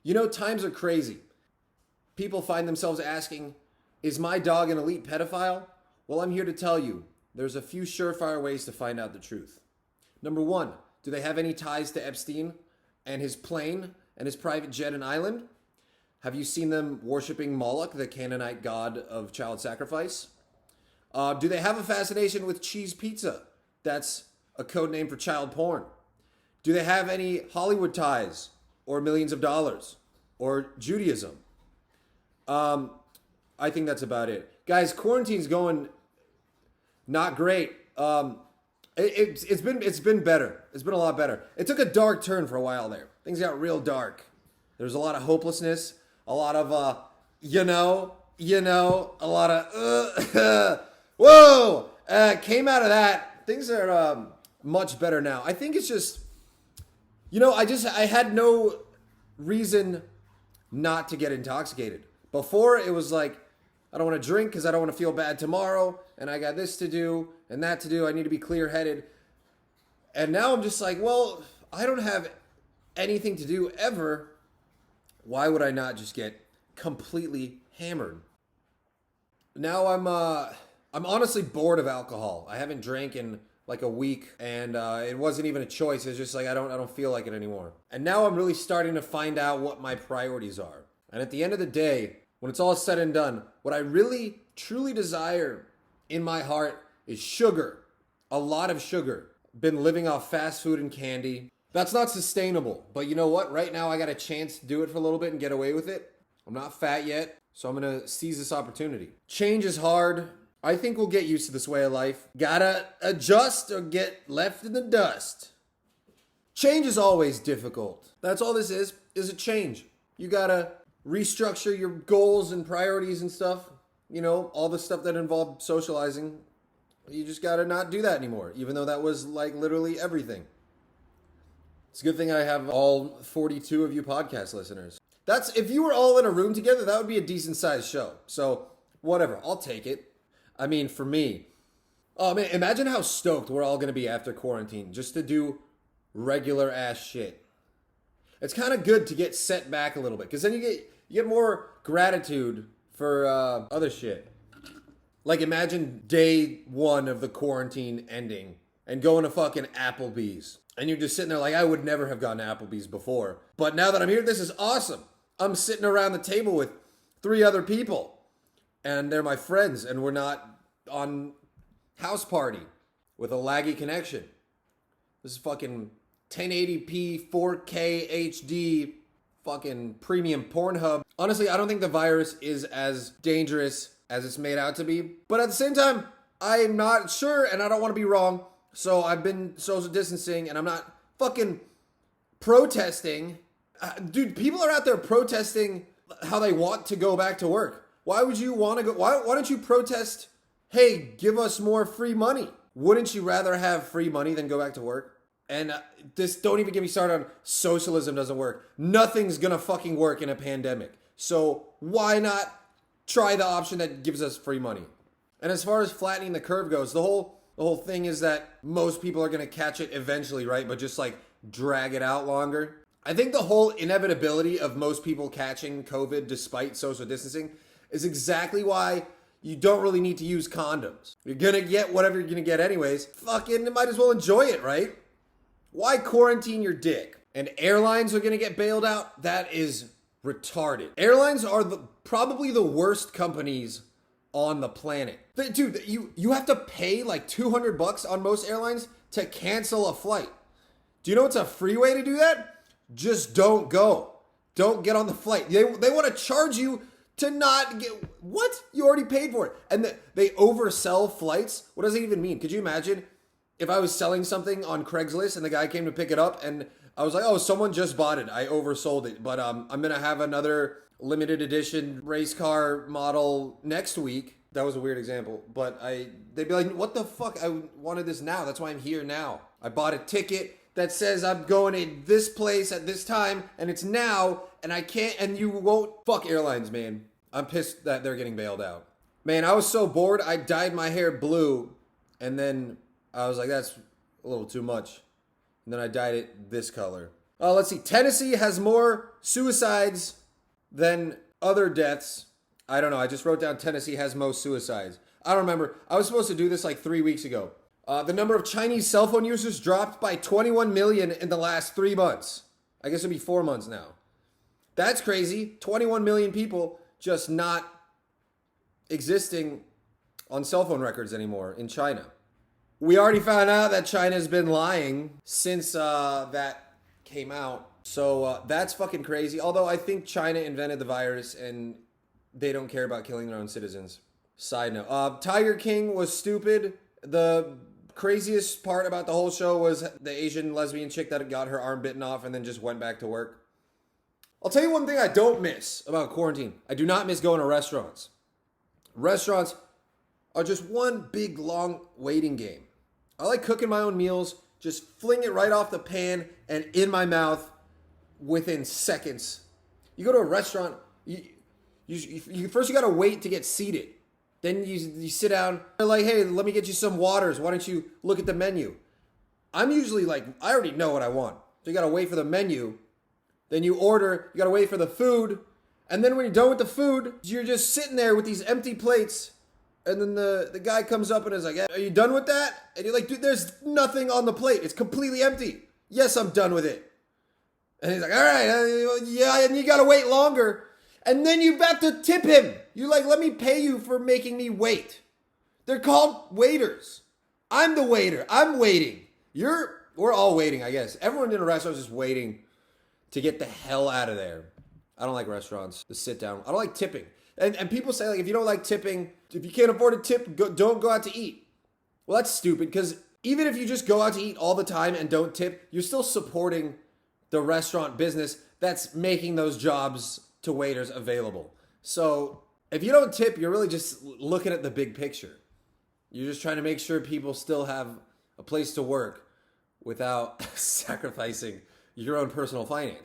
You know, times are crazy. People find themselves asking, is my dog an elite pedophile? Well, I'm here to tell you, there's a few surefire ways to find out the truth. Number one, do they have any ties to Epstein and his plane and his private jet and island? Have you seen them worshiping Moloch, the Canaanite god of child sacrifice? Do they have a fascination with cheese pizza? That's a code name for child porn. Do they have any Hollywood ties or millions of dollars or Judaism? I think that's about it. Guys, quarantine's going not great. It's been better. It's been a lot better. It took a dark turn for a while there. Things got real dark. There's a lot of hopelessness, a lot of a lot of whoa. Came out of that. Things are much better now. I think it's just, I had no reason not to get intoxicated. Before it was like, I don't want to drink because I don't want to feel bad tomorrow, and I got this to do and that to do. I need to be clear-headed. And now I'm just like, well, I don't have anything to do ever. Why would I not just get completely hammered? Now I'm honestly bored of alcohol. I haven't drank in like a week, and it wasn't even a choice. It's just like I don't feel like it anymore. And now I'm really starting to find out what my priorities are. And at the end of the day, when it's all said and done, what I really, truly desire in my heart is sugar. A lot of sugar. Been living off fast food and candy. That's not sustainable. But you know what? Right now I got a chance to do it for a little bit and get away with it. I'm not fat yet, so I'm going to seize this opportunity. Change is hard. I think we'll get used to this way of life. Gotta adjust or get left in the dust. Change is always difficult. That's all this is a change. You gotta restructure your goals and priorities and stuff. All the stuff that involved socializing. You just gotta not do that anymore, even though that was like literally everything. It's a good thing I have all 42 of you podcast listeners. If you were all in a room together, that would be a decent sized show. So whatever, I'll take it. I mean, for me, oh man, imagine how stoked we're all gonna be after quarantine just to do regular ass shit. It's kind of good to get set back a little bit, because then you get more gratitude for other shit. Like imagine day one of the quarantine ending and going to fucking Applebee's. And you're just sitting there like, I would never have gone to Applebee's before. But now that I'm here, this is awesome. I'm sitting around the table with 3 other people. And they're my friends. And we're not on house party with a laggy connection. This is fucking 1080p, 4K HD, fucking premium Pornhub. Honestly, I don't think the virus is as dangerous as it's made out to be. But at the same time, I'm not sure and I don't want to be wrong. So I've been social distancing and I'm not fucking protesting. Dude, people are out there protesting how they want to go back to work. Why would you want to go? Why don't you protest, hey, give us more free money? Wouldn't you rather have free money than go back to work? And don't even get me started on socialism doesn't work. Nothing's gonna fucking work in a pandemic. So why not try the option that gives us free money? And as far as flattening the curve goes, the whole thing is that most people are gonna catch it eventually, right? But just like drag it out longer. I think the whole inevitability of most people catching COVID despite social distancing is exactly why you don't really need to use condoms. You're gonna get whatever you're gonna get anyways. Fucking might as well enjoy it, right? Why quarantine your dick? And airlines are gonna get bailed out? That is retarded. Airlines are probably the worst companies on the planet. Dude, you have to pay like $200 on most airlines to cancel a flight. Do you know what's a free way to do that? Just don't go. Don't get on the flight. They want to charge you to not get, what? You already paid for it. And they oversell flights? What does it even mean? Could you imagine if I was selling something on Craigslist and the guy came to pick it up and I was like, oh, someone just bought it. I oversold it. But I'm going to have another limited edition race car model next week. That was a weird example. But they'd be like, what the fuck? I wanted this now. That's why I'm here now. I bought a ticket that says I'm going to this place at this time and it's now and I can't, and you won't. Fuck airlines, man. I'm pissed that they're getting bailed out. Man, I was so bored. I dyed my hair blue and then I was like, that's a little too much. And then I dyed it this color. Let's see. Tennessee has more suicides than other deaths. I don't know. I just wrote down Tennessee has most suicides. I don't remember. I was supposed to do this like 3 weeks ago. The number of Chinese cell phone users dropped by 21 million in the last 3 months. I guess it'll be 4 months now. That's crazy. 21 million people just not existing on cell phone records anymore in China. We already found out that China's been lying since that came out. So that's fucking crazy. Although I think China invented the virus and they don't care about killing their own citizens. Side note. Tiger King was stupid. The craziest part about the whole show was the Asian lesbian chick that got her arm bitten off and then just went back to work. I'll tell you one thing I don't miss about quarantine. I do not miss going to restaurants. Restaurants are just one big, long waiting game. I like cooking my own meals, just fling it right off the pan and in my mouth within seconds. You go to a restaurant, you first you gotta wait to get seated. Then you sit down, they're like, hey, let me get you some waters. Why don't you look at the menu? I'm usually like, I already know what I want. So you gotta wait for the menu. Then you order, you gotta wait for the food. And then when you're done with the food, you're just sitting there with these empty plates. And then the guy comes up and is like, are you done with that? And you're like, dude, there's nothing on the plate. It's completely empty. Yes, I'm done with it. And he's like, all right, yeah, and you gotta wait longer. And then you have to tip him. You're like, let me pay you for making me wait. They're called waiters. I'm the waiter. I'm waiting. We're all waiting, I guess. Everyone in a restaurant is just waiting to get the hell out of there. I don't like restaurants. The sit down. I don't like tipping. And people say, like, if you don't like tipping, if you can't afford a tip, don't go out to eat. Well, that's stupid, because even if you just go out to eat all the time and don't tip, you're still supporting the restaurant business that's making those jobs to waiters available. So if you don't tip, you're really just looking at the big picture. You're just trying to make sure people still have a place to work without sacrificing your own personal finance.